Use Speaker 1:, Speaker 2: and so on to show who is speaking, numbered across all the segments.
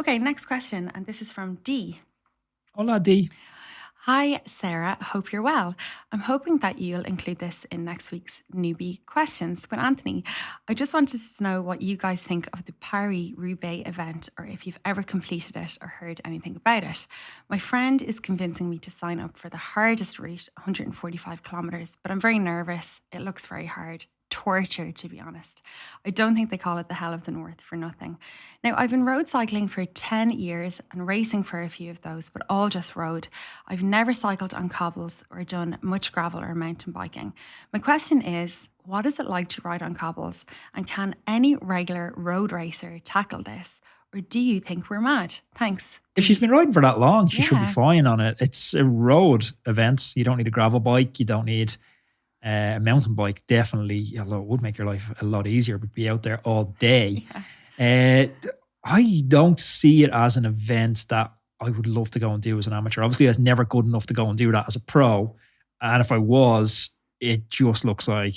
Speaker 1: Okay, next question. And this is from D.
Speaker 2: Hola, D.
Speaker 1: Hi, Sarah. Hope you're well. I'm hoping that you'll include this in next week's newbie questions with Anthony. I just wanted to know what you guys think of the Paris-Roubaix event, or if you've ever completed it or heard anything about it. My friend is convincing me to sign up for the hardest race, 145 kilometers, but I'm very nervous. It looks very hard. Torture, to be honest. I don't think they call it the Hell of the North for nothing. Now, I've been road cycling for 10 years and racing for a few of those, but all just road. I've never cycled on cobbles or done much gravel or mountain biking. My question is, what is it like to ride on cobbles? And can any regular road racer tackle this? Or do you think we're mad? Thanks.
Speaker 2: If she's been riding for that long, she should be fine on it. It's a road event. You don't need a gravel bike. You don't need a mountain bike. Definitely, although it would make your life a lot easier, but be out there all day. Yeah. I don't see it as an event that I would love to go and do as an amateur. Obviously, I was never good enough to go and do that as a pro. And if I was, it just looks like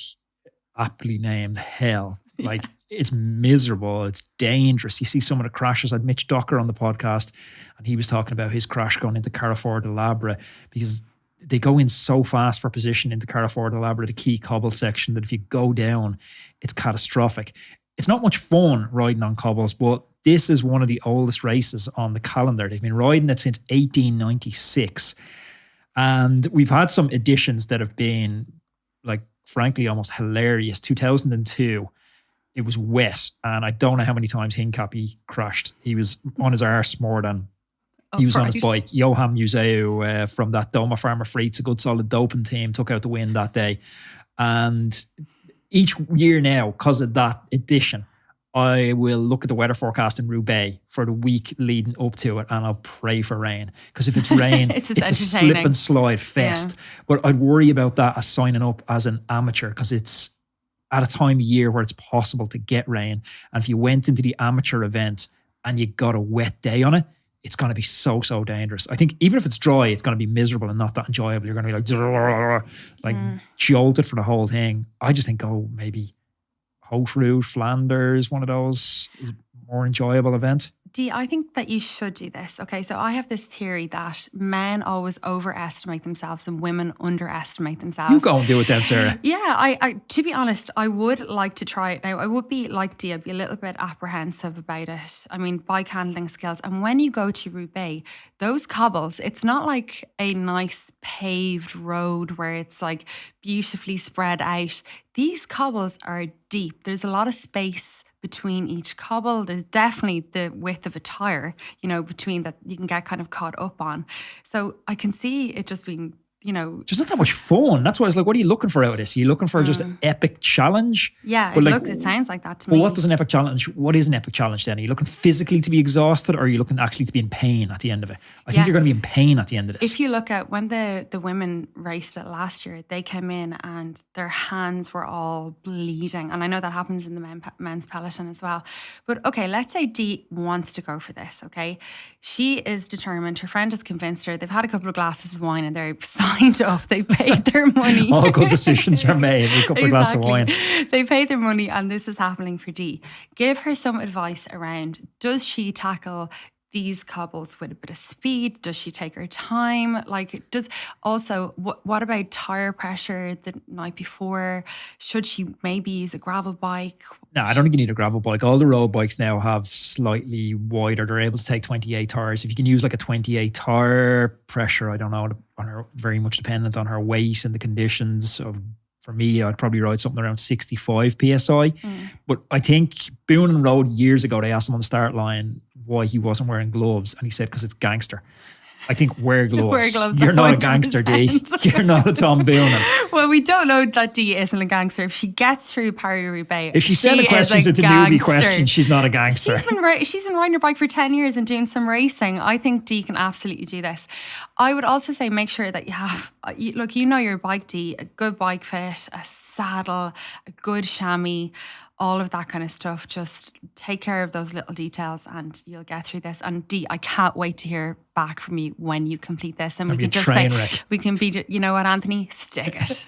Speaker 2: aptly named hell. Yeah. Like, it's miserable. It's dangerous. You see some of the crashes. I had Mitch Docker on the podcast, and he was talking about his crash going into Carrefour de Labre, because they go in so fast for position into Carrefour de Labre, the key cobble section, that if you go down, it's catastrophic. It's not much fun riding on cobbles, but this is one of the oldest races on the calendar. They've been riding it since 1896. And we've had some editions that have been, like, frankly, almost hilarious. 2002, it was wet. And I don't know how many times Hincapie crashed. He was on his arse more than he was on his bike. Johan Museu from that Doma Farmer Freights, a good solid doping team, took out the win that day. And each year now, because of that edition, I will look at the weather forecast in Roubaix for the week leading up to it, and I'll pray for rain. Because if it's rain, it's a slip and slide fest. Yeah. But I'd worry about that as signing up as an amateur, because it's at a time of year where it's possible to get rain. And if you went into the amateur event and you got a wet day on it, it's going to be so dangerous. I think even if it's dry, it's going to be miserable and not that enjoyable. You're going to be like jolted for the whole thing. I just think, maybe Haute Route, Flanders, one of those is a more enjoyable event.
Speaker 1: Dee, I think that you should do this. Okay, so I have this theory that men always overestimate themselves and women underestimate themselves.
Speaker 2: You go and do it then, Sarah.
Speaker 1: Yeah, I to be honest, I would like to try it now. I would be like Dee, I'd be a little bit apprehensive about it. I mean, bike handling skills. And when you go to Roubaix, those cobbles, it's not like a nice paved road where it's like beautifully spread out. These cobbles are deep. There's a lot of space between each cobble. There's definitely the width of a tire, between that you can get kind of caught up on. So I can see it just being,
Speaker 2: just not that much fun. That's why it's like, what are you looking for out of this? Are you looking for just an epic challenge?
Speaker 1: Yeah, it sounds like that to me.
Speaker 2: Well, what does an epic challenge, what is an epic challenge then? Are you looking physically to be exhausted, or are you looking actually to be in pain at the end of it? I think you're going to be in pain at the end of this.
Speaker 1: If you look at when the women raced it last year, they came in and their hands were all bleeding. And I know that happens in the men's peloton as well. But okay, let's say Dee wants to go for this, okay? She is determined. Her friend has convinced her. They've had a couple of glasses of wine and they're signed up. They paid their money.
Speaker 2: All good decisions are made. A couple of glasses of wine.
Speaker 1: They paid their money, and this is happening for Dee. Give her some advice around, does she tackle these cobbles with a bit of speed? Does she take her time? What about tire pressure the night before? Should she maybe use a gravel bike?
Speaker 2: No, I don't think you need a gravel bike. All the road bikes now have slightly wider. They're able to take 28 tires. If you can use like a 28 tire pressure, I don't know, on her, very much dependent on her weight and the conditions of. For me, I'd probably ride something around 65 PSI. But I think Boone and Road years ago, they asked him on the start line why he wasn't wearing gloves. And he said, because it's gangster. I think wear gloves.
Speaker 1: Wear gloves.
Speaker 2: You're not a gangster, Dee. You're not a Tom Boonen.
Speaker 1: Well, we don't know that Dee isn't a gangster. If she gets through Paris-Roubaix,
Speaker 2: if she sent the questions into newbie questions, she's not a gangster.
Speaker 1: She's been riding her bike for 10 years and doing some racing. I think Dee can absolutely do this. I would also say make sure that you have, your bike, Dee, a good bike fit, a saddle, a good chamois, all of that kind of stuff. Just take care of those little details and you'll get through this. And Dee, I can't wait to hear back from you when you complete this. And we can just say, we can be, you know what, Anthony, stick it.